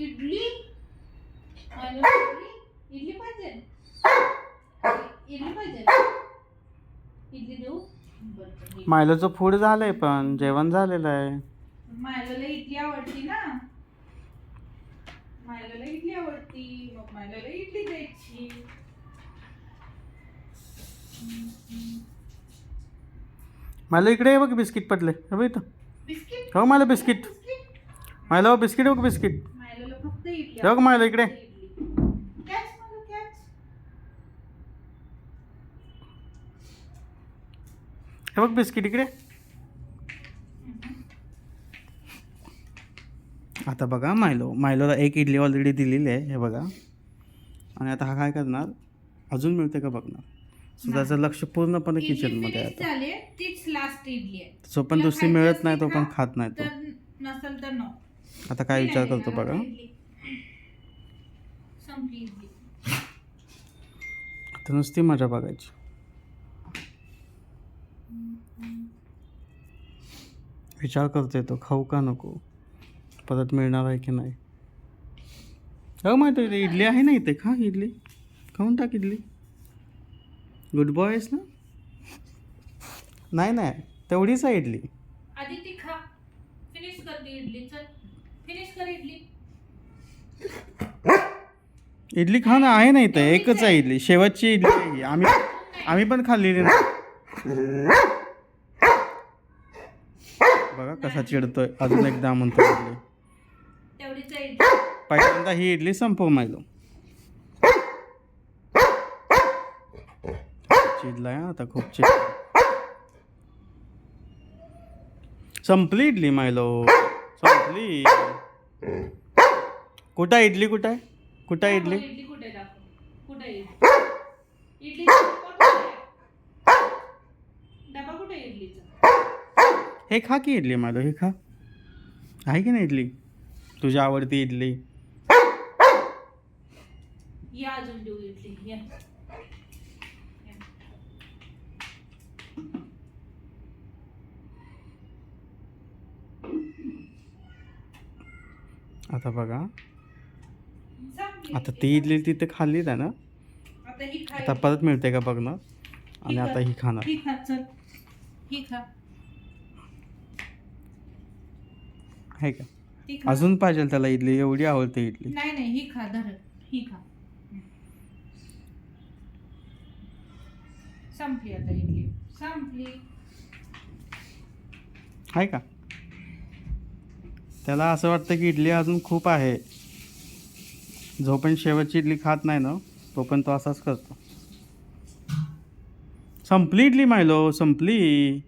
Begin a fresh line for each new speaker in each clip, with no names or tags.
इडली इडली पाहिजे इडली पाहिजे इडली देऊ बरं
मायलोचं फूड झालंय पण जेवण झालेलं आहे.
मायला इडली आवडती ना मायला इडली आवडती मग मायला इडली द्यायची.
मला इकडे बघ बिस्किट पडले बघ इथं.
बिस्किट
हो मला बिस्किट मायला बिस्किट बघ बिस्किट
मायला फक्त इडली
बघ मायला इकडे.
कॅच मला कॅच
हे बघ बिस्किट इकडे. आता बघा मायलोला एक इडली ऑलरेडी दिलेली आहे हे बघा. आणि आता हा काय करणार अजून मिळते का बघणार. सो त्याचं लक्ष पूर्णपणे किचनमध्ये आहे
झाले तीच लास्ट इडली आहे.
सो पण दुसरी मिळत नाही तो पण खात नाही तो.
नसेल तर नो.
आता काय विचार करतो बघा.
संपली इडली
आता नुसती मजा बघायची. विचार करतोय तो खाऊ का नको परत मिळणार आहे की नाही. हो माहिती आहे इडली आहे ना इथे खा इडली खाऊन टाक इडली. गुड बॉय आहेस ना. नाही तेवढीच आहे इडली.
आधी ती खा फिनिश कर ती इडली चल फिनिश कर इडली.
इडली खा ना आहे ना इथं एकच आहे इडली शेवटची इडली आहे. आम्ही पण खाल्लेली ना. बघा कसा चिडतोय अजून एकदा म्हणतो इडली.
तेवढीच आहे
पहिल्यांदा ही इडली संपव मायलो. चिडलाय आता खूप चिडलाय. संपली इडली मायलो संपली. कुठं इडली कुठं आहे इडली.
इडली कुठे दाखव कुठे इडली डबा कुठे इडलीचा.
हे खा की इडली मायलो हे खा आहे की नाही इडली तुझी आवडती इडली.
या अजून देऊ इडली या.
आता बघा आता ती इडली तिथे खाल्ली ना आता परत मिळते का बघणार. आणि आता ही खाणार.
ही खा चल ही खा
आहे का अजून पाहिजे त्याला इडली एवढी आवडते इडली.
नाही ही खा धर ही खा. संपली आता इडली संपली.
आहे का त्याला असं वाटतं की इडली अजून खूप आहे. जो पण शेवटची इडली खात नाही ना तो पण तो असाच करतो. संपली इडली मायलो संपली.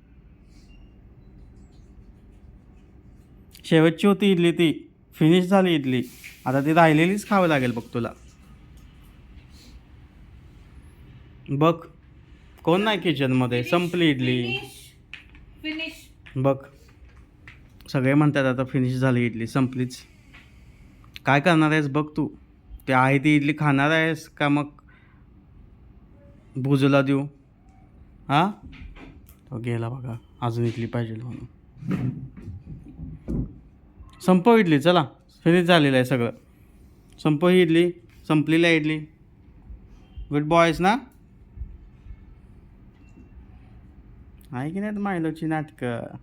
शेवटची होती इडली ती फिनिश झाली इडली. आता ती राहिलेलीच खावं लागेल बघ तुला. बघ कोण नाही किचनमध्ये संपली इडली.
फिनिश
बघ सगळे म्हणतात आता फिनिश झाली इडली संपलीच. काय करणार आहेस बघ तू. ते आहे ती इडली खाणार आहेस का मग बुजूला देऊ. हां तो गेला बघा अजून इडली पाहिजे म्हणून. संपव इडली चला फिनिश झालेलं आहे सगळं. संपव ही इडली संपलेली आहे इडली. गुड बॉयज ना आहे की नाही मायलोची नाटकं.